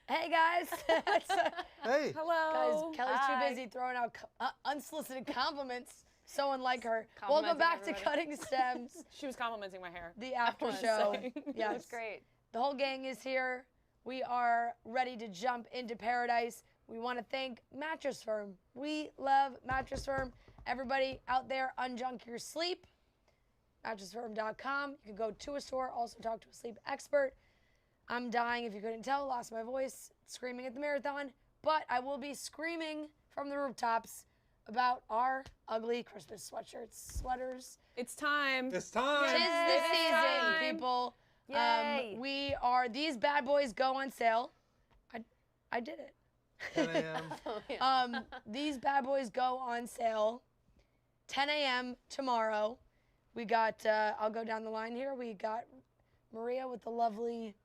Hey guys. Hey. Hello. Guys, Kelly's too busy throwing out unsolicited compliments. So unlike her. Welcome back to Cutting Stems. She was complimenting my hair. The after show. Yes. That's great. The whole gang is here. We are ready to jump into paradise. We want to thank Mattress Firm. We love Mattress Firm. Everybody out there, unjunk your sleep. MattressFirm.com. You can go to a store, also talk to a sleep expert. I'm dying, if you couldn't tell, lost my voice, screaming at the marathon. But I will be screaming from the rooftops about our ugly Christmas sweatshirts, sweaters. It's time. It's time. Tis the season, time. people. Yay. These bad boys go on sale. I did it. 10 a.m. These bad boys go on sale 10 a.m. tomorrow. We got, I'll go down the line here. We got Maria with the lovely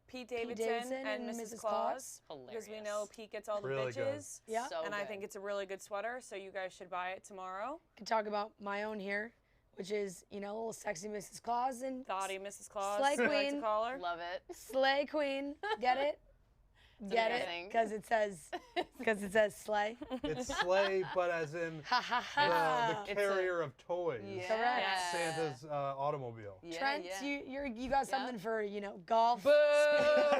Pete Davidson and Mrs. Claus. Hilarious. Because we know Pete gets all the Really good. bitches. Yeah. So And I good. think it's a really good sweater, so you guys should buy it tomorrow. Can talk about my own here, which is, a little sexy Mrs. Claus and Thoughty Mrs. Claus. Slay I like Queen. to call her. Love it. Slay Queen. Get it? Get it? amazing. Because it says slay. It's sleigh, but as in Ha ha ha. the carrier of toys. Yeah. Correct. Santa's automobile. Yeah, Trent, yeah. you got something for, golf. Boo!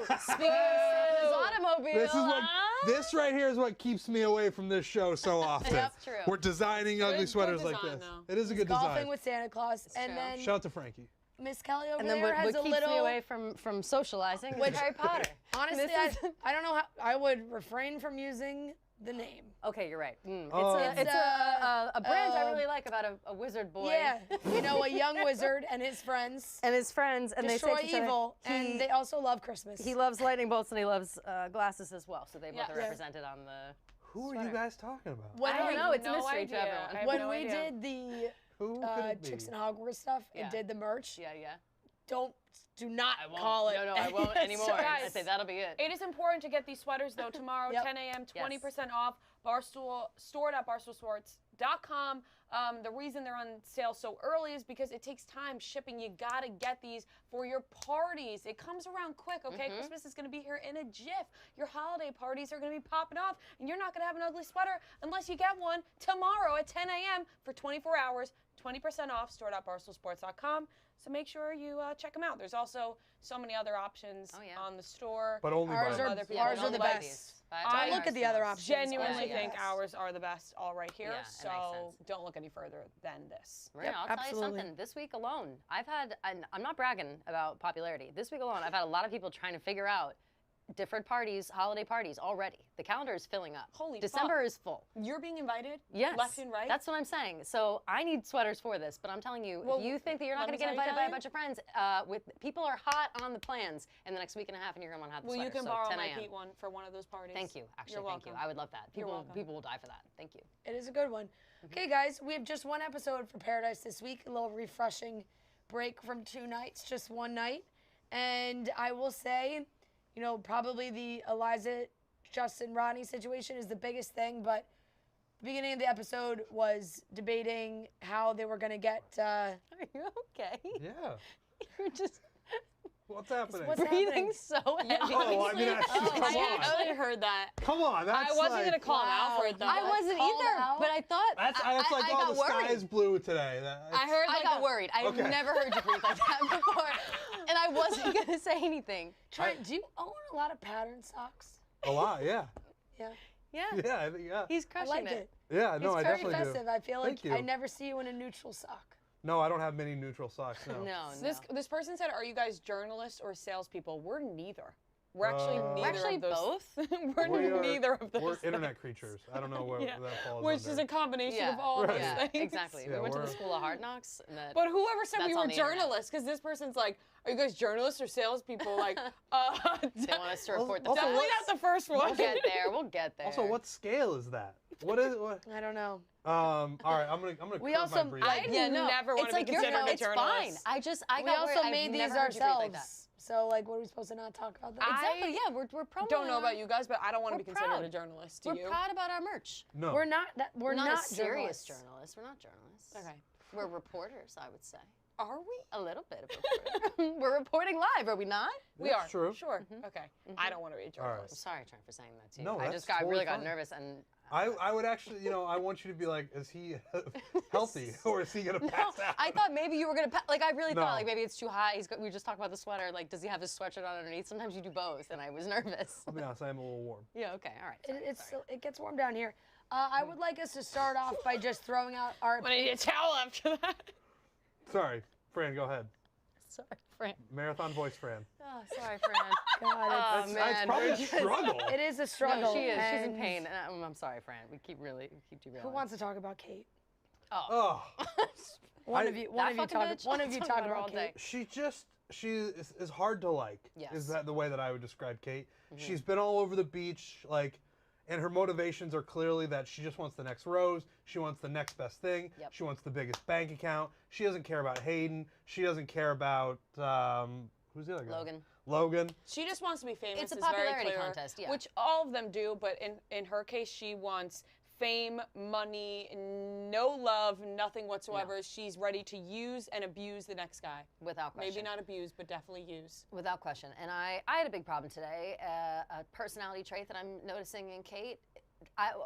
Speaking of Santa's automobile. This right here is what keeps me away from this show so often. That's true. We're designing ugly good sweaters like design, this. though. It is a good Golfing design. with Santa Claus. And true. then Shout out to Frankie. Miss Kelly over and then there has what a keeps little. me away from socializing is Harry Potter. Honestly, This is- I don't know how. I would refrain from using the name. Okay, you're right. Oh. It's a brand I really like about a wizard boy. Yeah, a young wizard and his friends And his friends, and destroy they say to each other, evil, and they also love Christmas. he loves lightning bolts and he loves glasses as well. So they both Yes. are Yeah. represented on the. Who are you guys talking about? When I don't we- know. It's a no mystery to idea. everyone. I have When no we idea. did the Who could it be? Chicks and Hogwarts stuff Yeah. and did the merch, Yeah. do not call it. No, I won't anymore. So, I guys, say that'll be it. It is important to get these sweaters, though, tomorrow, Yep. 10 a.m., 20% off. Barstool, stored at barstoolsports.com. The reason they're on sale so early is because it takes time shipping. You got to get these for your parties. It comes around quick, okay? Christmas is going to be here in a jiff. Your holiday parties are going to be popping off, and you're not going to have an ugly sweater unless you get one tomorrow at 10 a.m. for 24 hours. 20% off, stored at barstoolsports.com. So make sure you check them out. There's also so many other options on the store. But only Ours by are- other people. ours are don't the like best. I Don't look at the other options. Genuinely Yeah. think ours are the best all right here. Yeah, it so makes sense. don't look any further than this. Marina, I'll tell you absolutely. something. This week alone, and I'm not bragging about popularity. This week alone, I've had a lot of people trying to figure out different parties, holiday parties already. The calendar is filling up. Holy December fuck. is full. You're being invited? Yes. Left and right? That's what I'm saying. So I need sweaters for this, but I'm telling you, Well, if you think that you're not let going to me get tell you, invited by a Kelly. bunch of friends, people are hot on the plans in the next week and a half, and you're going to want to have the Well, you sweater. can So borrow 10 my a.m. Pete one for one of those parties. Thank you. Actually, You're thank you. welcome. I would love that. You're welcome. People will die for that. Thank you. It is a good one. Okay, guys, we have just one episode for Paradise this week. A little refreshing break from 2 nights, just one night. And I will say, probably the Eliza, Justin, Rodney situation is the biggest thing. But the beginning of the episode was debating how they were going to get. Are you okay? Yeah. You're just What's happening? What's breathing happening? so heavy. Oh, I mean, come I on. actually heard that. Come on, that's I wasn't like, going to call him out for it, though. I wasn't called either, out. but I thought That's like, I oh, got the sky worried. is blue today. I heard I like got worried. I've Okay. never heard you breathe like that before, and I wasn't gonna say anything. Trent, do you own a lot of pattern socks? A lot, yeah. Yeah. Yeah, Yeah, I think, yeah. he's I crushing like it. Yeah, no, I It's very definitely festive. do. I feel like Thank you. I never see you in a neutral sock. No, I don't have many neutral socks, no. No, This person said, "Are you guys journalists or salespeople?" We're neither. We're actually neither We're actually of those. both. we're We neither of those. We're things. internet creatures. I don't know where that falls Which under. is a combination Yeah, of all those yeah, things. exactly. Yeah, we went to the we're- school of hard knocks, and that. But whoever said we That's were on the internet. journalists, because this person's like, "Are you guys journalists or salespeople?" Like, they want us to report the Also, definitely facts. not the first one. We'll get there. We'll get there. Also, what scale is that? What is what? I don't know. All right, I'm gonna We curb also- my breathing. I never want it's to like be you're considered a it's fine. journalist. I We got also worried. I've made these never heard you breathe like ourselves. So like, what are we supposed to not talk about that? Exactly. Yeah, we're promoting. Don't know about you guys, but I don't want to be We're considered proud. a journalist. Do We're you? proud about our merch. No. We're not. We're not, not a serious journalists. journalist. We're not journalists. Okay. We're reporters, I would say. Are we? A little bit of reporter. We're reporting live, are we not? We That's are. true. Sure. Okay. I don't want to be a All right. I'm journalist. sorry, Trent, for saying that to you. No, I that's just got totally really got fine. nervous and. I would actually, I want you to be like, is he healthy or is he gonna No, pass out? I thought maybe you were gonna like. I really No. thought like maybe it's too hot. We were just talking about the sweater. Like, does he have his sweatshirt on underneath? Sometimes you do both, and I was nervous. I'll be honest, I am a little warm. Yeah. Okay. All right. Sorry. It gets warm down here. I would like us to start off by just throwing out our. I'm gonna need a towel after that. Sorry, Fran, go ahead. Sorry, Fran. Marathon voice, Fran. Oh, sorry, Fran. God, Oh it's, man. It's probably we're a just- struggle. it is a struggle. No, she is. She's in and pain. And I'm sorry, Fran. We keep derailing. Who wants to talk about Kate? Oh, One I- of you. That fucking bitch? One of you I'll talk talk about her about all day. Kate. she is hard to like. Yes. Is that the way that I would describe Kate? She's been all over the beach, like, and her motivations are clearly that she just wants the next rose. She wants the next best thing. Yep. She wants the biggest bank account. She doesn't care about Hayden. She doesn't care about who's the other guy? Logan. She just wants to be famous. It's a is very popularity clear, contest, yeah. Which all of them do, but in her case, she wants fame, money, no love, nothing whatsoever. No. She's ready to use and abuse the next guy. Without question. Maybe not abuse, but definitely use. Without question. And I had a big problem today. A personality trait that I'm noticing in Kate.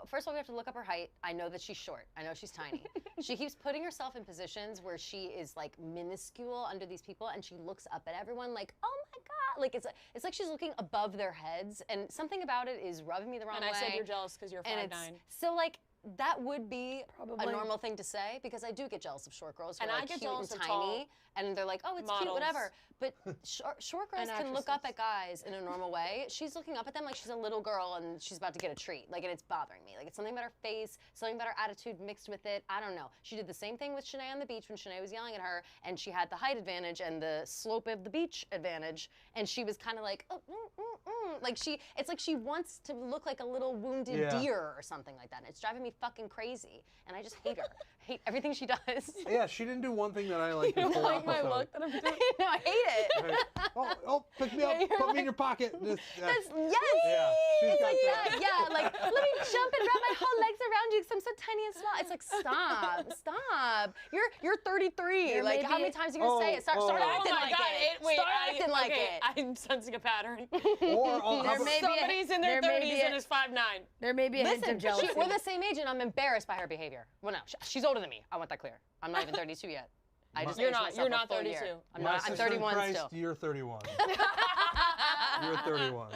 First of all, we have to look up her height. I know that she's short. I know she's tiny. She keeps putting herself in positions where she is like minuscule under these people, and she looks up at everyone like, "Oh my God!" Like it's like she's looking above their heads, and something about it is rubbing me the wrong And way. I said you're jealous because you're and 5'9". so like that would be Probably. a normal thing to say because I do get jealous of short girls who And are I like get cute jealous and of tiny, tall and they're like, "Oh, it's cute, models. whatever." But short girls And can look up actresses. at guys in a normal way. She's looking up at them like she's a little girl and she's about to get a treat. Like, and it's bothering me. Like, it's something about her face, something about her attitude mixed with it. I don't know. She did the same thing with Shanae on the beach when Shanae was yelling at her, and she had the height advantage and the slope of the beach advantage, and she was kind of like, oh, like it's like she wants to look like a little wounded Yeah. deer or something like that. And it's driving me fucking crazy, and I just hate her. Hate everything she does. Yeah, she didn't do one thing that I like. You don't before like my episode. look that I'm doing? No, I hate it. Right. Oh, pick me up, you're put me like- in your pocket. This, Yes, Yeah, she's it's got like that. that. Yeah, like let me jump and wrap my whole legs around you because I'm so tiny and small. It's like stop. You're 33. There Like may how be many times are you gonna say it? Start oh. acting Oh my like God! it. Wait, Start acting like okay, it. I'm sensing a pattern. Or how There about- may be a- Somebody's in their there may be 30s a- and is 5'9". There may be a hint Listen, of jealousy. we're the same age, and I'm embarrassed by her behavior. Well, no, she's older than me. I want that clear. I'm not even 32 yet. I just You're aged not- myself you're a not full year. 32. I'm My not. I'm sister in 31 Christ, still. You're 31. You're 31.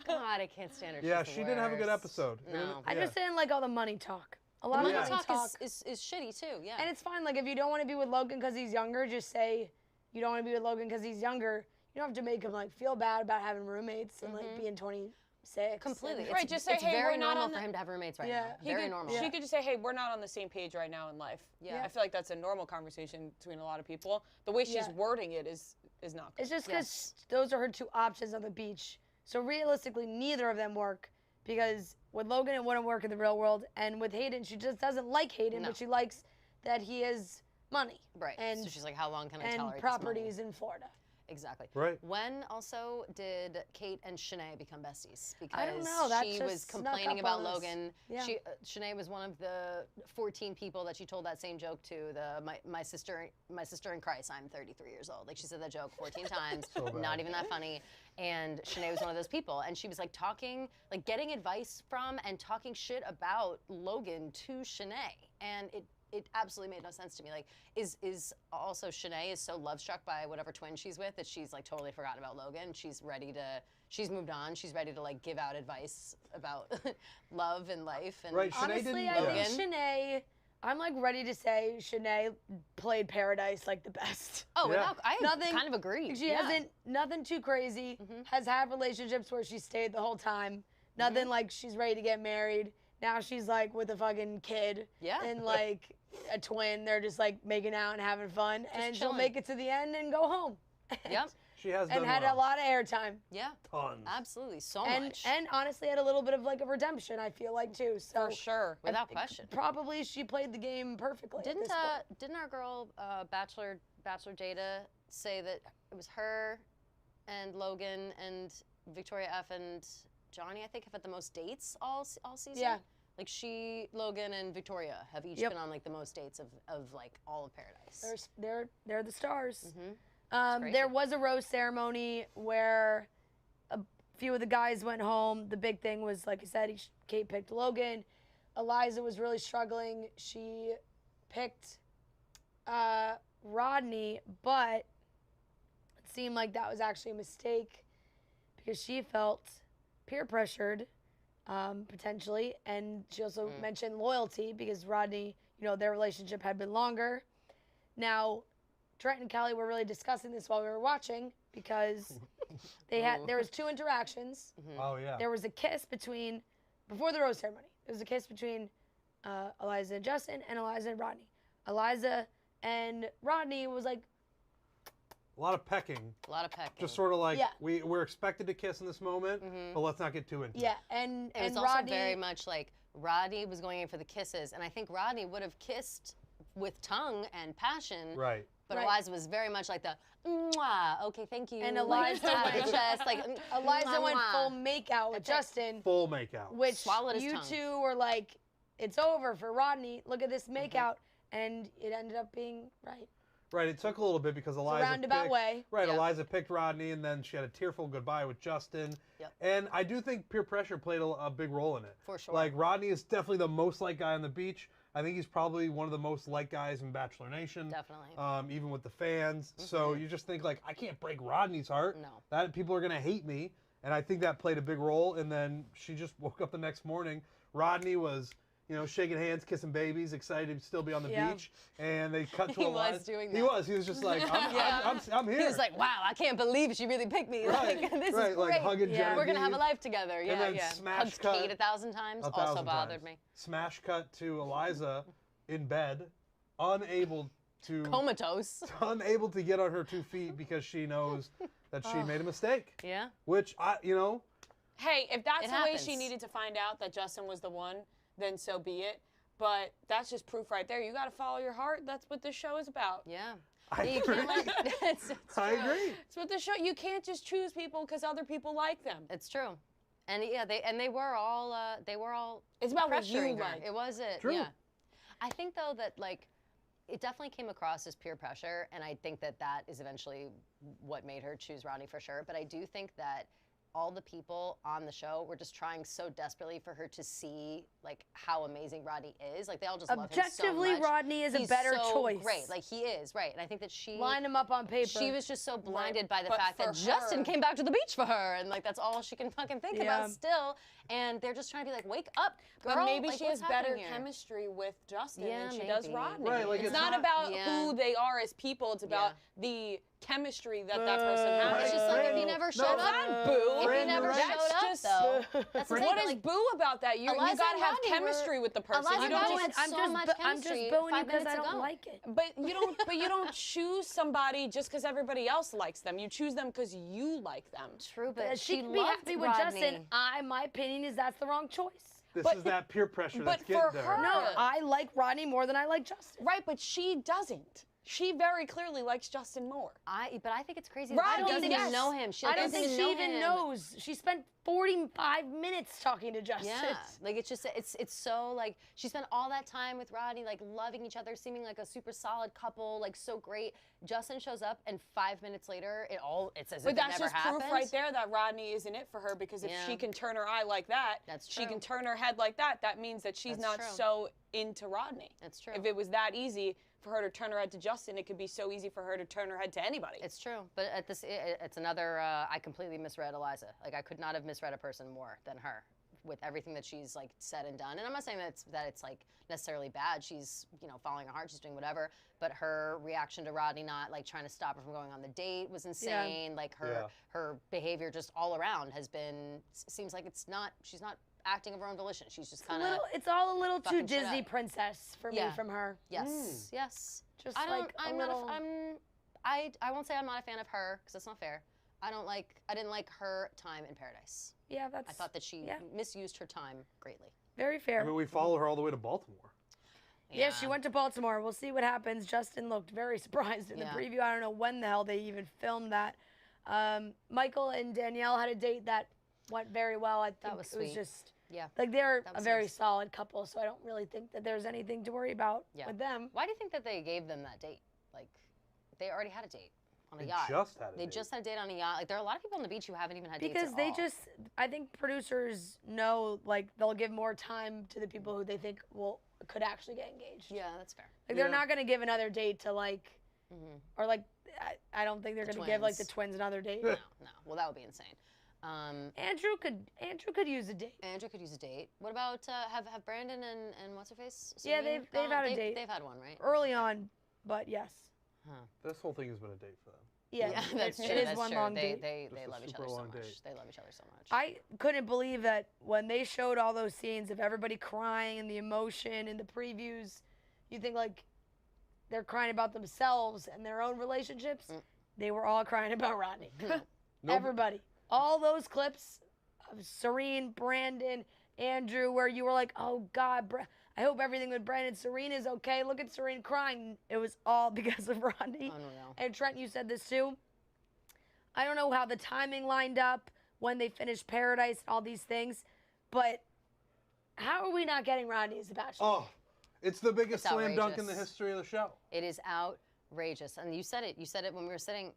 God, I can't stand her. Yeah, She's she the didn't have a good worst. episode. No. I Yeah. just didn't like all the money talk. A lot Money of money talk talk. is shitty too. Yeah. And it's fine. Like, if you don't want to be with Logan because he's younger, just say you don't want to be with Logan because he's younger. You don't have to make him, like, feel bad about having roommates and, like, being 26. Completely. And- Right, just say, it's hey, very we're not normal on for the- him to have roommates right Yeah. now. He Very could- normal. She could just say, hey, we're not on the same page right now in life. Yeah. I feel like that's a normal conversation between a lot of people. The way she's Yeah. wording it is not good. It's just because those are her two options on the beach. So realistically, neither of them work because with Logan, it wouldn't work in the real world. And with Hayden, she just doesn't like Hayden, No. but she likes that he has money. Right. And, So she's like, how long can I and tolerate this money? properties in Florida. Exactly. Right. When also did Kate and Shanae become besties? Because I don't know, that she just was snuck complaining up about on us. Logan. Yeah. Shanae was one of the 14 people that she told that same joke to. My sister in Christ. I'm 33 years old. Like she said that joke 14 times. So bad. Not even that funny. And Shanae was one of those people, and she was like talking, like getting advice from and talking shit about Logan to Shanae, and it absolutely made no sense to me. Like, is also Shanae is so love struck by whatever twin she's with that she's like totally forgotten about Logan. She's moved on. She's ready to like give out advice about love and life. And Right, Shanae Honestly, didn't- I yeah. think Shanae, I'm like ready to say Shanae played Paradise like the best. Oh, Yeah. without, I Nothing- kind of agree. She Yeah. hasn't, nothing too crazy, has had relationships where she stayed the whole time. Nothing like she's ready to get married. Now she's like with a fucking kid. Yeah. And like a twin. They're just like making out and having fun. And she'll chilling. make it to the end and go home. Yep. She has And done had well. a lot of airtime. Yeah. Tons. Absolutely. So And much. and honestly had a little bit of like a redemption, I feel like too. So For sure. Without question. probably she played the game perfectly. at Didn't this point. didn't our girl Bachelor Jada say that it was her and Logan and Victoria F and Johnny, I think, have had the most dates all season. Yeah. Like Logan, and Victoria have each been on like the most dates of like all of Paradise. They're the stars. Crazy. There was a rose ceremony where a few of the guys went home. The big thing was, like I said, Kate picked Logan. Eliza was really struggling. She picked Rodney, but it seemed like that was actually a mistake because she felt peer pressured, potentially, and she also mentioned loyalty because Rodney, their relationship had been longer. Now, Trent and Kelly were really discussing this while we were watching because there was 2 interactions. Oh yeah. There was a kiss before the rose ceremony. There was a kiss between Eliza and Justin, and Eliza and Rodney. Eliza and Rodney was like, A lot of pecking. Just sort of like we're expected to kiss in this moment, but let's not get too into it. yeah, and It was Rodney, also very much like Rodney was going in for the kisses, and I think Rodney would have kissed with tongue and passion. Right. But Right. Eliza was very much like the, mwah, okay, thank you. And like, Eliza tap went- the chest, like, Eliza mwah, went mwah. full makeout with Justin, Full makeout. which Swallowed his you tongue. 2 were like, it's over for Rodney. Look at this makeout. And it ended up being right. Right. It took a little bit because Eliza roundabout picked, way. Right. Yeah. Eliza picked Rodney, and then she had a tearful goodbye with Justin. Yep. And I do think peer pressure played a big role in it. For sure. Like Rodney is definitely the most liked guy on the beach. I think he's probably one of the most liked guys in Bachelor Nation. Definitely. Even with the fans. So you just think like, I can't break Rodney's heart. No. That people are gonna hate me, and I think that played a big role. And then she just woke up the next morning. Rodney was, shaking hands, kissing babies, excited to still be on the beach. And they cut to He a was line. doing He that. was. He was just like, I'm here. He was like, wow, I can't believe she really picked me. Right, Like, this right, is like great. hugging Yeah. We're going to have a Genevieve. life together. Yeah, then yeah. smash Hugged cut Kate 1,000 times. 1,000 Also bothered times. me. Smash cut to Eliza in bed, unable to get on her 2 feet because she knows that she made a mistake. Yeah. Which Hey, if that's It the way happens. she needed to find out that Justin was the one, then so be it. But that's just proof right there. You got to follow your heart. That's what this show is about. Yeah. I You agree. can't like, it's I true. agree. It's what the show. You can't just choose people because other people like them. It's true. And yeah, they were all It's about what you pressuring her. like. It was it. True. Yeah. I think though that like it definitely came across as peer pressure, and I think that is eventually what made her choose Rodney for sure. But I do think that all the people on the show were just trying so desperately for her to see like how amazing Rodney is. Like they all just love him so Objectively, much. Rodney is a He's better so choice. Great, like he is right. And I think that she Line him up on paper. She was just so blinded by the But fact that for Justin her- came back to the beach for her, and like that's all she can fucking think Yeah. about still. And they're just trying to be like, wake up, girl. But maybe like, she what's has better happening here? chemistry with Justin Yeah, than she does maybe. Rodney. Right, like, it's it's not not- about Yeah. who they are as people. It's about the chemistry that person has. It's just like if he never No, showed it's up, not boo. if he Brandon, never right? showed That's up just- though, that's the thing. What but, is like, boo about that? You Eliza got to and have Rodney chemistry were- with the person. Eliza You and don't Rodney just, had so much I'm just chemistry booing you 5 because I minutes don't ago. like it. but you don't choose somebody just because everybody else likes them. You choose them because you like them. True, but She she can be loved happy with Rodney. Justin. My opinion is that's the wrong choice. This But- is that peer pressure that's but getting for to her- her. No, Yeah. I like Rodney more than I like Justin. Right, but she doesn't. She very clearly likes Justin more. But I think it's crazy. Right, that she doesn't yes. even know him. She I don't doesn't think she know even him. knows. She spent 45 minutes talking to Justin. Yeah, like it's just it's so like she spent all that time with Rodney, like loving each other, seeming like a super solid couple, like so great. Justin shows up, and 5 minutes later, it's as But if that's it never just happened. proof right there that Rodney isn't it for her, because if Yeah. she can turn her eye like that, That's she true. can turn her head like that, that means that she's That's not true. so into Rodney. That's true. If it was that easy for her to turn her head to Justin, it could be so easy for her to turn her head to anybody. It's true, but it's another. I completely misread Eliza. Like I could not have misread a person more than her, with everything that she's like said and done. And I'm not saying that it's like necessarily bad. She's following her heart. She's doing whatever. But her reaction to Rodney not like trying to stop her from going on the date was insane. Like her behavior just all around has been seems like she's not acting of her own volition. She's just kind of It's all a little too fucking shit Disney up. princess for me Yeah. from her. yes, yes. Just I don't. like a I'm little. not. I won't say I'm not a fan of her because that's not fair. I didn't like her time in Paradise. Yeah, that's. I thought that she misused her time greatly. very fair. I mean, we follow her all the way to Baltimore. Yeah, she went to Baltimore. We'll see what happens. Justin looked very surprised in the Yeah. preview. I don't know when the hell they even filmed that. Michael and Danielle had a date that went very well. I think was it was sweet. just Yeah. like they're That a was very nice. solid couple, so I don't really think that there's anything to worry about Yeah. with them. Why do you think that they gave them that date? Like, they already had a date on a They yacht. just had a They date. just had a date on a yacht. Like, there are a lot of people on the beach who haven't even had dates Because at they all. just, I think producers know, like, they'll give more time to the people who they think could actually get engaged. Yeah, that's fair. Like, they're Yeah. not going to give another date to, like, or, like, I don't think they're The going to give, like, the twins. twins another date. No. Well, that would be insane. Andrew could use a date. Andrew could use a date. What about have Brandon and what's her face? Yeah, Serene they've had a gone? date. They've had one, right? Early on, but yes. This whole thing has been a date for them. Yeah, that's it true. is that's one true. long they, date. They Just a love each super other so long much. date. They love each other so much. I couldn't believe that when they showed all those scenes of everybody crying and the emotion and the previews, you think like they're crying about themselves and their own relationships. They were all crying about Rodney. Everybody. All those clips of Serene, Brandon, Andrew, where you were like, oh God, I hope everything with Brandon Serene is okay. Look at Serene crying. It was all because of Rodney. Unreal. And Trent, you said this too. I don't know how the timing lined up when they finished Paradise and all these things, but how are we not getting Rodney as a Bachelor? Oh, it's the biggest It's slam dunk in the outrageous. history of the show. It is outrageous. And you said it. You said it when we were sitting.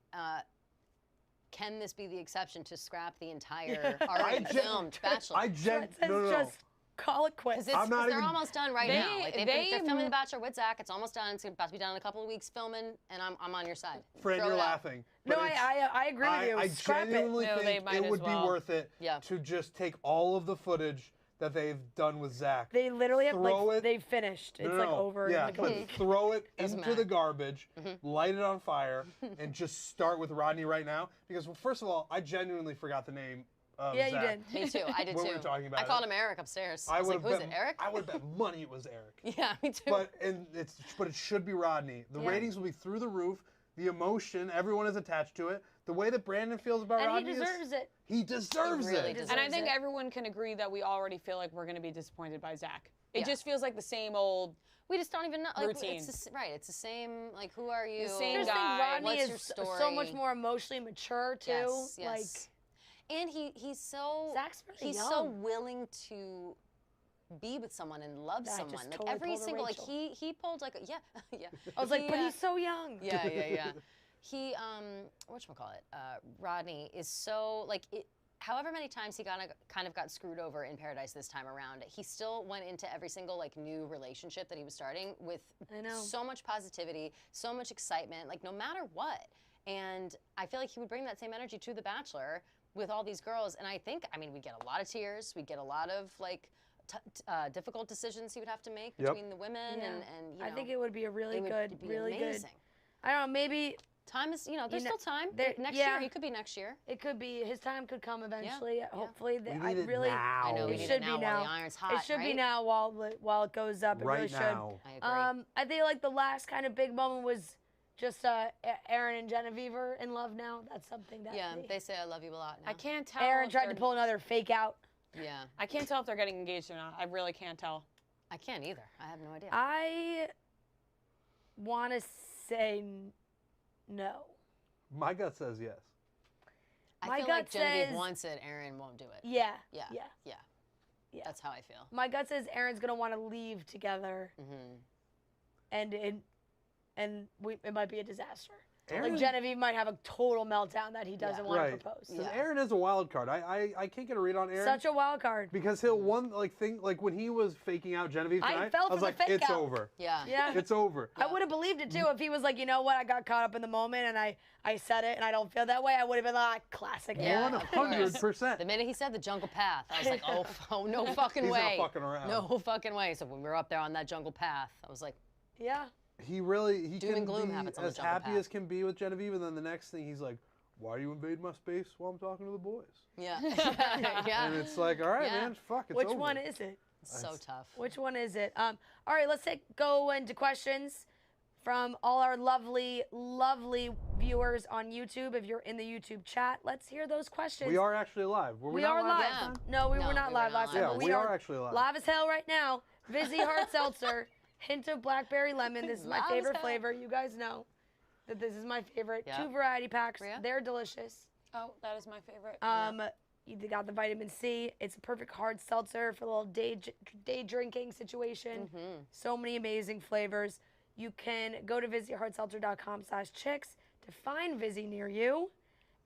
Can this be the exception to scrap the entire already filmed Bachelor? Trent says just call it quits. Because I'm not they're even- almost done right They- now. Like they're they- filming The Bachelor with Zach. It's almost done. It's about to be done in a couple of weeks filming, and I'm on your side. Fran, Throw you're it out. laughing. no, but it's- I agree with you. I Scrap genuinely it. No, they think might it as would well. be worth it Yeah. to just take all of the footage that they've done with Zach. They literally have Throw like it- they finished. It's like over Yeah, in like a but week. throw it Doesn't into the matter. garbage, light it on fire, and just start with Rodney right now. Because, well, first of all, I genuinely forgot the name of Yeah, Zach. you did. Me too. I did When too. we were talking about I called it. him Eric upstairs. I was would like, who is it, Eric? I would bet money it was Eric. Yeah, me too. But it should be Rodney. The Yeah. ratings will be through the roof. The emotion, everyone is attached to it. The way that Brandon feels about And Rodney he deserves it. He deserves He really it. deserves And I think it. everyone can agree that we already feel like we're going to be disappointed by Zach. It Yeah. just feels like the same old. We just don't even know. Like, Routine. Right. It's the same. Like, who are you? same I just think guy. Rodney What's is your so much story? more emotionally mature too. Yes. Like Yes. And he's so Zach's really he's so young. willing to be with someone and love I just someone. Like totally every pulled a single like Rachel. he pulled like a, yeah yeah. I was like, but He, he's so young. yeah. He whatchamacallit, Rodney is so like it. However many times he kind of got screwed over in Paradise this time around, he still went into every single like new relationship that he was starting with I know. so much positivity, so much excitement, like no matter what. And I feel like he would bring that same energy to The Bachelor with all these girls. And I think, I mean, we'd get a lot of tears, we'd get a lot of like difficult decisions he would have to make Yep. between the women, Yeah. and you know, I think it would be a really it would good, be really amazing. good. I don't know, maybe Time is, there's know, still time. there- Next yeah. year, he could be next year. it could be his time could come eventually. yeah. Hopefully, We I need it really. now. I know It we need should it now be while now. the iron's hot. It should be right? now while it goes up. It Right really should. now. I agree. I think like the last kind of big moment was just Aaron and Genevieve are in love now. That's something that Yeah, they say I love you a lot now. I can't tell. Aaron if tried to they're- pull another fake out. Yeah, I can't tell if they're getting engaged or not. I really can't tell. I can't either. I have no idea. I want to say no. My gut says yes. I my feel gut like Genevieve says- wants it. Aaron won't do it. Yeah. Yeah. Yeah. Yeah. Yeah. That's how I feel. My gut says Aaron's gonna want to leave together, Mm-hmm. and it might be a disaster. Aaron- Like Genevieve might have a total meltdown that he doesn't Yeah. want Right. to propose. Because Yeah. Aaron is a wild card. I can't get a read on Aaron. Such a wild card. because he'll one thing like when he was faking out Genevieve I tonight, fell I was for the like, fake it's out. over. Yeah. Yeah. It's over. I would have believed it too if he was like, you know what, I got caught up in the moment and I said it and I don't feel that way. I would have been like, classic. Yeah. Aaron. of course. 100%. The minute he said the jungle path, I was like, oh no fucking He's not way. fucking around. No fucking way. So when we were up there on that jungle path, I was like, Yeah. He Doom can and gloom be happens on the as jungle happy path. as can be with Genevieve, and then the next thing he's like, "Why are you invading my space while I'm talking to the boys?" yeah. And yeah. it's like, all right, Yeah. man, fuck, it's Which over. one is it? So tough. Which one is it? All right, let's go into questions from all our lovely, lovely viewers on YouTube. If you're in the YouTube chat, let's hear those questions. We are actually live. Were we, We not are live. live. last time? No, we No, were not we were live not last live. time. Yeah, but we are actually live. Live as hell right now. Vizzy Hard Seltzer, hint of blackberry lemon. This is my Live as favorite hell. flavor. You guys know that this is my favorite. Yeah. 2 variety packs. Rhea? They're delicious. Oh, that is my favorite. You got the vitamin C. It's a perfect hard seltzer for a little day drinking situation. So many amazing flavors. You can go to visityourhardseltzer.com/chicks to find Vizzy near you.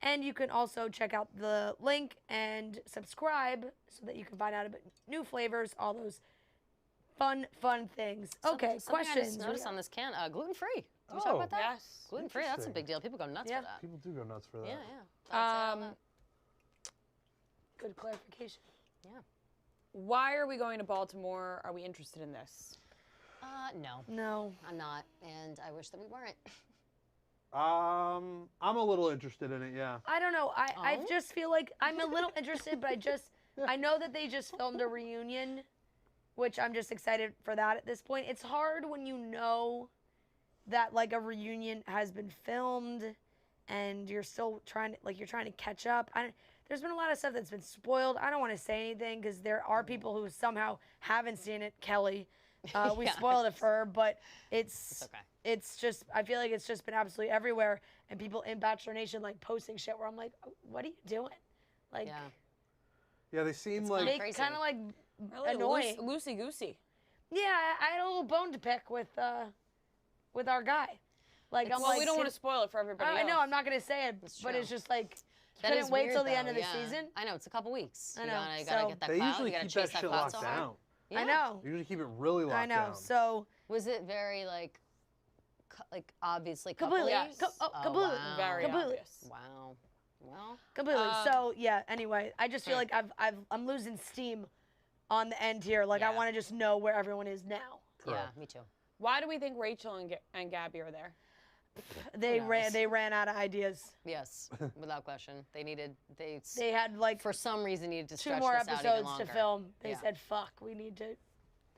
And you can also check out the link and subscribe so that you can find out about new flavors, all those fun things. Okay, Something I questions. just noticed on this can, gluten-free. Did we talk Oh. about that? Yes. Gluten-free, that's a Interesting. big deal. People go nuts Yeah. for that. People do go nuts for that. Yeah. Good clarification. Why are we going to Baltimore? Are we interested in this? No, No. I'm not, and I wish that we weren't. I'm a little interested in it, yeah. I don't know. I Oh? just feel like I'm a little interested, but I know that they just filmed a reunion, which I'm just excited for that at this point. It's hard when you know that like a reunion has been filmed and you're still trying to catch up. There's been a lot of stuff that's been spoiled. I don't want to say anything because there are people who somehow haven't seen it. Kelly, we Yeah. spoiled it for her, but It's okay. it's just, I feel like it's just been absolutely everywhere, and people in Bachelor Nation like posting shit where I'm like, what are you doing? Like, Yeah. Yeah, they seem It's like they crazy. kind of like Really annoying. Loosey goosey. Yeah, I had a little bone to pick with our guy. Like, I'm Well, like, we don't want to spoil it for everybody I else. know, I'm not gonna say it, It's but true. it's just like That couldn't is wait weird, till the though, end of the yeah. season. I know, it's a couple weeks. I You know, gotta so- get that they clout. usually You gotta keep chase that shit clout locked so hard. down. Yeah. I know. They usually keep it really locked I know. down. So Was it very like obviously completely, Yes. completely, wow. Very completely. obvious. Wow. Well, Completely. So yeah. Anyway, I just feel like I'm losing steam on the end here. Like I Yeah. want to just know where everyone is now. yeah, Correct. me too. Why do we think Rachel and Gabby are there? They knows? ran out of ideas. Yes, without question. They had like for some reason needed to 2 stretch more this out even episodes longer. to film. They Yeah. said, "Fuck, we need to."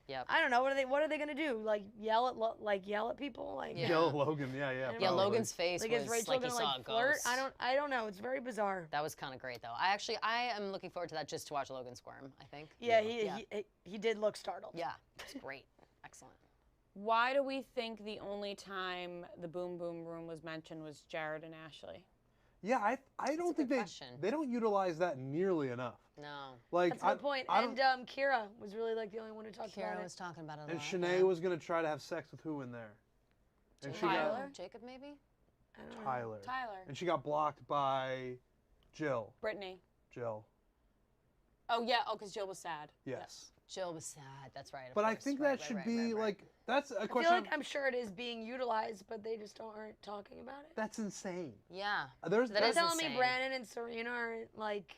Yep. I don't know. What are they gonna do? Like yell at people? Like Yeah. Yell at Logan, yeah. Yeah, Yeah, probably. Logan's face like was is Rachel like he gonna saw like a flirt? ghost. I don't know. It's very bizarre. That was kind of great though. I am looking forward to that just to watch Logan squirm. I think. Yeah, Yeah. he did look startled. Yeah, it's great. Excellent. Why do we think the only time the Boom Boom Room was mentioned was Jared and Ashley? Yeah, I don't a think good question. they don't utilize that nearly enough. No. Like That's a good point. I And don't- Kira was really like the only one who talked about Kira it. was talking about it a and lot. Shanae yeah. was gonna try to have sex with who in there? And she got Tyler? Jacob maybe? I don't know. Tyler. Tyler. And she got blocked by Jill. Brittany. Jill. Oh, yeah. Oh, because Jill was sad. Yes. Jill was sad. That's right. of But I course. think Right, that right, should right, be right, right. like that's a I feel question. like I'm sure it is being utilized, but they just aren't talking about it. That's insane. Yeah. There's That You're is telling me insane. Brandon and Serena aren't like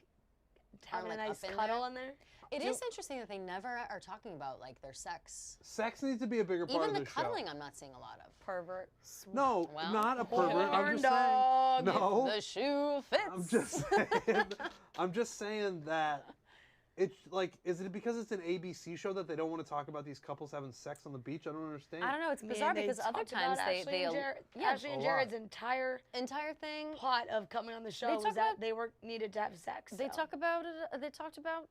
having like, a nice up in cuddle there? in there? It is interesting that they never are talking about like their sex. sex needs to be a bigger part Even of the this cuddling, show. I'm not seeing a lot of. Pervert. No, Well, not a pervert. I'm Horn just dog. saying. No, The shoe fits. I'm just saying. I'm just saying that it's like, is it because it's an ABC show that they don't want to talk about these couples having sex on the beach? I don't understand. I don't know. It's Man, bizarre they because other talked about times Ashley and Jared, yeah, Ashley and a Jared's lot. entire thing. plot of coming on the show was talk that about- they were needed to have sex. They so. talk about it. They talked about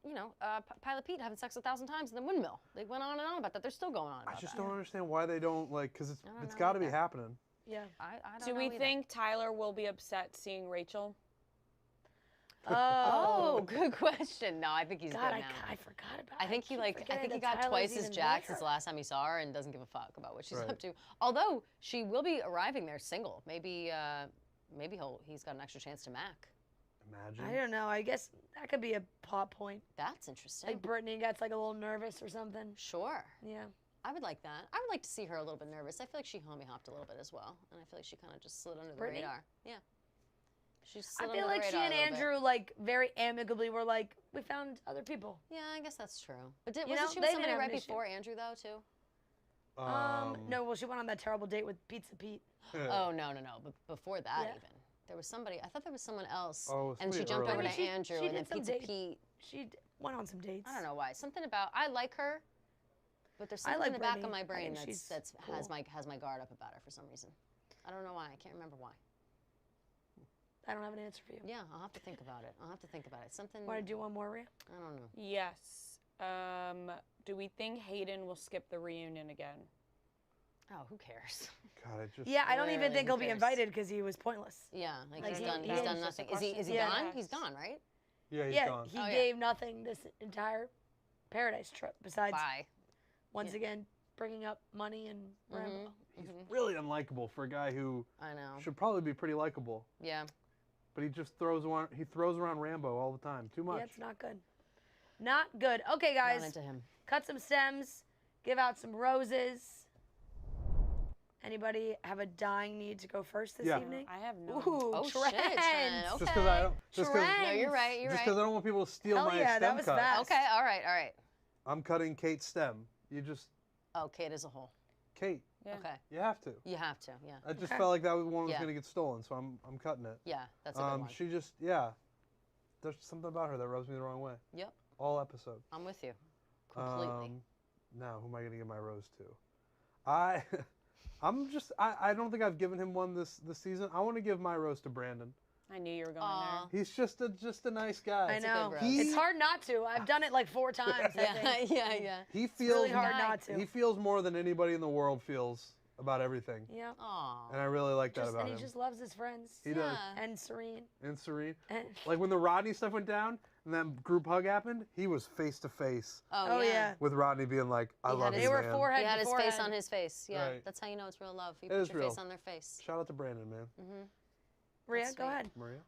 Pilot Pete having sex 1,000 times in the windmill. They went on and on about that. They're still going on about I just that. don't understand why they don't like, because I don't it's know got to be either. happening. Yeah. I don't Do know we either. think Tyler will be upset seeing Rachel? Oh, good question. No, I think he's God, good now. I forgot about. I think keep I forgetting think he that got Tyler's twice as even jacked there. as the last time he saw her and doesn't give a fuck about what she's Right. up to. Although she will be arriving there single. Maybe he's got an extra chance to Mac. Imagine. I don't know. I guess that could be a plot point. That's interesting. Like Brittany gets like a little nervous or something. Sure. Yeah. I would like that. I would like to see her a little bit nervous. I feel like she homie hopped a little bit as well, and I feel like she kind of just slid under the Brittany? radar. Yeah. She I slid feel under like the she radar and a little bit. Andrew like very amicably were like, we found other people. Yeah, I guess that's true. But You wasn't know, she they with didn't somebody have right an issue. before Andrew though too? No, well she went on that terrible date with Pizza Pete. Oh no. But before that Yeah. even. There was somebody. I thought there was someone else. Oh, and she somebody jumped early. over I mean, to she- Andrew, she and then did some Pizza dates. Pete. She went on some dates. I don't know why. Something about I like her, but there's I something like in the back of Brittany. my brain I think she's has cool. my guard up about her for some reason. I don't know why. I can't remember why. I don't have an answer for you. Yeah, I'll have to think about it. Something. Want to do one more, Rhea? I don't know. Yes. Do we think Hayden will skip the reunion again? Oh, who cares? God, I just. Yeah, I don't even Literally, think who he'll be cares? invited because he was pointless. Yeah, like, Like, he's he- done. he- He's done It's just a nothing. Is he Yeah. gone? He's gone, right? Yeah, he's Yeah, gone. he Oh, yeah. gave nothing this entire Paradise trip besides Bye. once again bringing up money and Rambo. He's really unlikable for a guy who I know. should probably be pretty likable. Yeah. But he just throws around Rambo all the time. Too much. Yeah, it's not good. Not good. Okay, Not guys, into him. cut some stems, give out some roses. Anybody have a dying need to go first this Yeah. evening? I have no. Ooh, Oh, shit, trends. Tren, Just because I okay. don't. Just Trend. because. No, you're right. You're Just right. because I don't want people to steal Hell my yeah, that stem was cut. fast. Okay. All right. All right. I'm cutting Kate's stem. You just Oh, Kate as a whole. Kate. Yeah. Okay. You have to. You have to. Yeah. I just Okay. felt like that one was Yeah. gonna get stolen, so I'm cutting it. Yeah. That's a good one. She just There's something about her that rubs me the wrong way. Yep. All episode. I'm with you. Completely. Now who am I gonna give my rose to? I don't think I've given him one this season. I want to give my rose to Brandon. I knew you were going Aw. He's just a nice guy. I a good know. rose. It's hard not to. I've done it like 4 times. I yeah. think. Yeah. He It's feels really hard guy. not to. he feels more than anybody in the world feels about everything, Yeah. Aw. and I really like that Just, about and he him. just loves his friends. He does. Yeah. And Serene. And Serene, And like when the Rodney stuff went down and that group hug happened, he was face to face oh yeah. with Rodney, being like, "I He love had you, They were man." forehead He had to his forehead. face on his face. Yeah. Right. That's how you know it's real love. You It put is your real. face on their face. Shout out to Brandon, man. Maria, That's go sweet. ahead. Maria.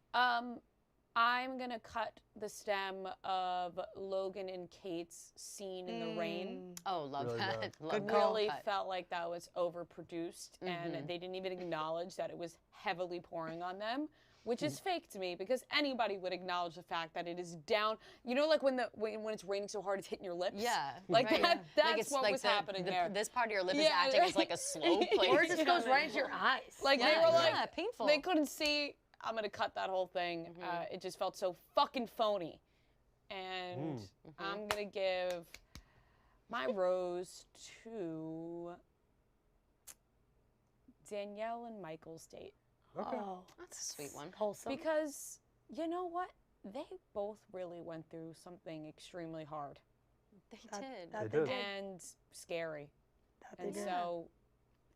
I'm gonna cut the stem of Logan and Kate's scene in the rain. Oh, love Really that. good. Love Good that. call. Really Cut. felt like that was overproduced, and they didn't even acknowledge that it was heavily pouring on them, which is fake to me because anybody would acknowledge the fact that it is down. You know, like when it's raining so hard it's hitting your lips. Yeah. Like right. that. That's Like it's what like was happening there. This part of your lip is Yeah, acting as right. like a slope. Like, Or it just goes right into your eyes. Like yeah, they were like, yeah, painful. they couldn't see. I'm gonna cut that whole thing. It just felt so fucking phony, and I'm gonna give my rose to Danielle and Michael's date Okay. Oh, That's a sweet one. wholesome. because you know what? They both really went through something extremely hard They That- did. that They they did. did. and scary, That they and did. so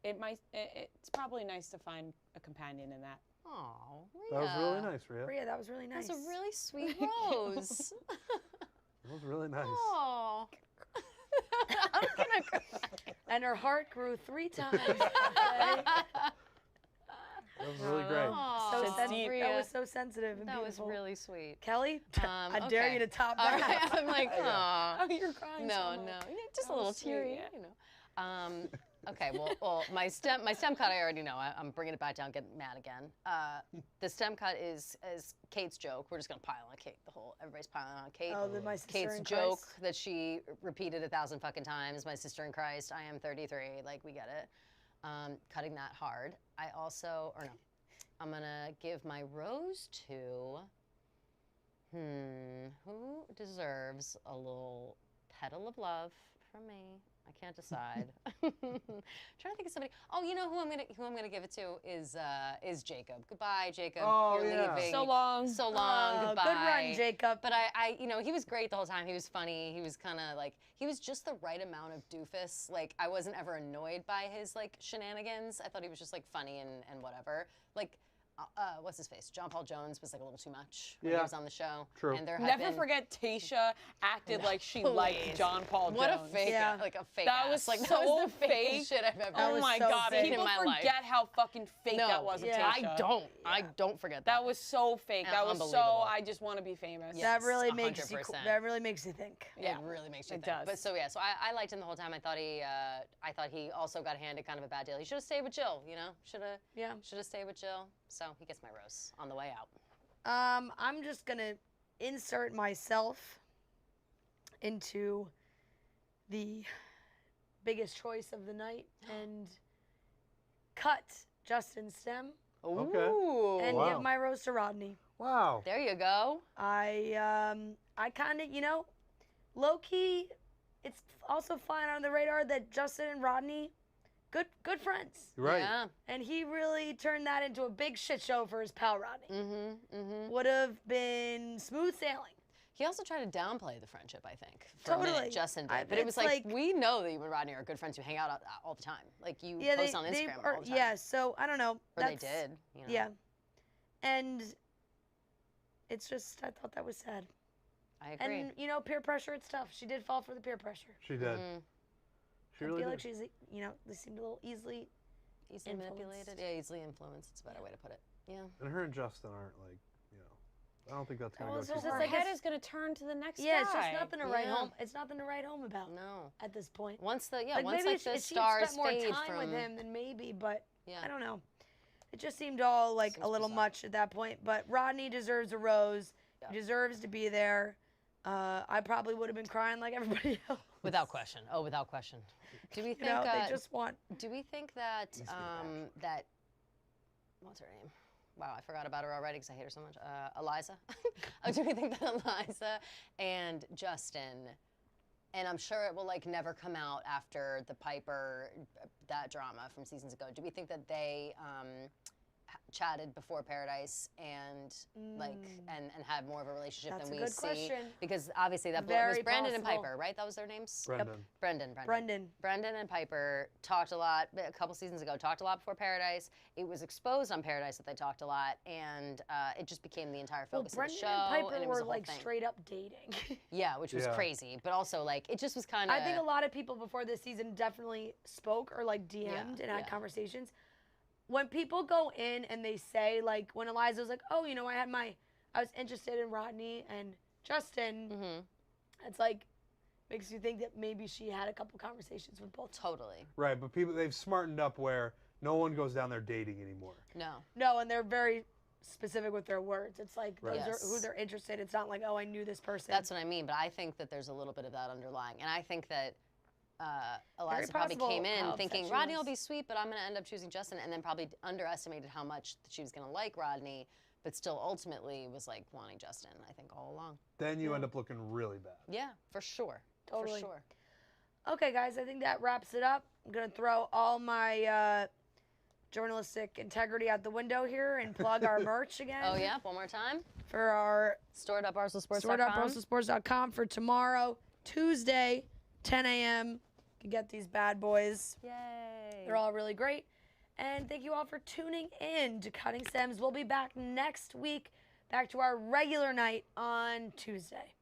it's probably nice to find a companion in that. Oh, That was really nice, Rhea. Maria, that was really nice. That's a really sweet rose. That was really nice. Oh. I'm gonna cry. And her heart grew 3 times. Okay? That was really great. Aw, So That's sensitive. deep. That was so sensitive and That was beautiful. really sweet. Kelly, I dare okay. you to top All that. right, I'm like, aw. Oh, you're crying. No, so no, much. you know, just That a little was sweet, teary, yeah. you know. Okay, well, my stem cut I already know. I'm bringing it back down, getting mad again. The stem cut is Kate's joke. We're just gonna pile on Kate. Everybody's piling on Kate. Oh, my sister Kate's in joke Christ. that she repeated 1,000 fucking times. My sister in Christ. I am 33. Like we get it. Cutting that hard. I'm gonna give my rose to. Who deserves a little petal of love from me? I can't decide. Trying to think of somebody. Oh, you know who I'm gonna give it to is Jacob. Goodbye, Jacob. Oh, You're yeah. leaving. So long. So long. Oh, Goodbye. good run, Jacob. But he was great the whole time. He was funny. He was kind of like, he was just the right amount of doofus. Like, I wasn't ever annoyed by his, like, shenanigans. I thought he was just, like, funny and whatever. Like, what's his face? John Paul Jones was, like, a little too much when he Yeah. was on the show. True. And there had Never been, forget Tasha acted like she Please. liked John Paul What Jones. a fake, Yeah. like a fake That ass. was like, so that was the fake. fakest shit I've ever That Oh was my so God! fake. People in my life. forget how fucking fake No, that was. With Yeah. Tasha. I don't. I don't forget that. That was so fake. Yeah, That was so. unbelievable. I just want to be famous. Yeah. That Yes, really makes you. 100%. That really makes you think. Yeah. It really makes you It think. does. But so yeah, so I liked him the whole time. I thought he also got handed kind of a bad deal. He should have stayed with Jill, you know? Should have stayed with Jill. So he gets my rose on the way out. I'm just gonna insert myself into the biggest choice of the night and cut Justin Stem Okay. Ooh. and Wow. give my rose to Rodney. Wow. There you go. I kind of, low key, it's also flying under the radar that Justin and Rodney, good friends. You're right. Yeah. And he really turned that into a big shit show for his pal Rodney. Mm-hmm. Mm-hmm. Would have been smooth sailing. He also tried to downplay the friendship, I think. For a Totally. minute, Justin did. But it was like, we know that you and Rodney are good friends. You hang out all the time. Like, you post on Instagram all the time. Yeah, so I don't know. Or they did. You know? Yeah. And it's just, I thought that was sad. I agree. And, you know, peer pressure, it's tough. She did fall for the peer pressure. She did. She really I feel did. like she's, you know, they seemed a little easily manipulated? Yeah, easily influenced. It's a better way to put it. Yeah. And her and Justin aren't like, you know, I don't think that's going to go it's too just Her far. like head is going to turn to the next guy. Yeah, it's just nothing to write Yeah. home. It's nothing to write home about. No. At this point. Once the Like once maybe like the if she had stars spent more fade time from with him, then maybe. But Yeah. I don't know. It just seemed all like Seems a little bizarre. much at that point. But Rodney deserves a rose. Yeah. He deserves to be there. I probably would have been crying like everybody else. Without question. Oh, without question. Do we You think know, they just want. do we think that that what's her name? Wow, I forgot about her already because I hate her so much. Eliza. Do we think that Eliza and Justin, and I'm sure it will like never come out after the Piper that drama from seasons ago. Do we think that they chatted before Paradise and and had more of a relationship That's than a we good see? question. Because obviously that Very was Brandon and possible. Piper, right? That was their names. Brendan. Brendan and Piper talked a lot a couple seasons ago. Talked a lot before Paradise. It was exposed on Paradise that they talked a lot, and it just became the entire focus Well, of the Brendan show. and Piper and it was were the whole like thing. straight up dating. Yeah, which was Yeah. crazy, but also like it just was kind of. I think a lot of people before this season definitely spoke or like DM'd and had yeah. conversations. When people go in and they say like when Eliza was like, oh, you know, I was interested in Rodney and Justin. It's like makes you think that maybe she had a couple conversations with both. Totally. Right, but they've smartened up where no one goes down there dating anymore. No. No, and they're very specific with their words. It's like Right. those Yes. are who they're interested. It's not like, oh, I knew this person. That's what I mean, but I think that there's a little bit of that underlying, and I think that Eliza probably possible came in how thinking upset she Rodney will was. be sweet, but I'm going to end up choosing Justin, and then probably underestimated how much she was going to like Rodney, but still ultimately was like wanting Justin, I think, all along. Then you end up looking really bad. Yeah, for sure. Totally. For sure. Okay, guys, I think that wraps it up. I'm going to throw all my journalistic integrity out the window here and plug our merch again. Oh, yeah? One more time? For our Store.BarstoolSports.com. store.barstoolsports.com for tomorrow, Tuesday, 10 a.m. You can get these bad boys. Yay. They're all really great. And thank you all for tuning in to Cutting Stems. We'll be back next week, back to our regular night on Tuesday.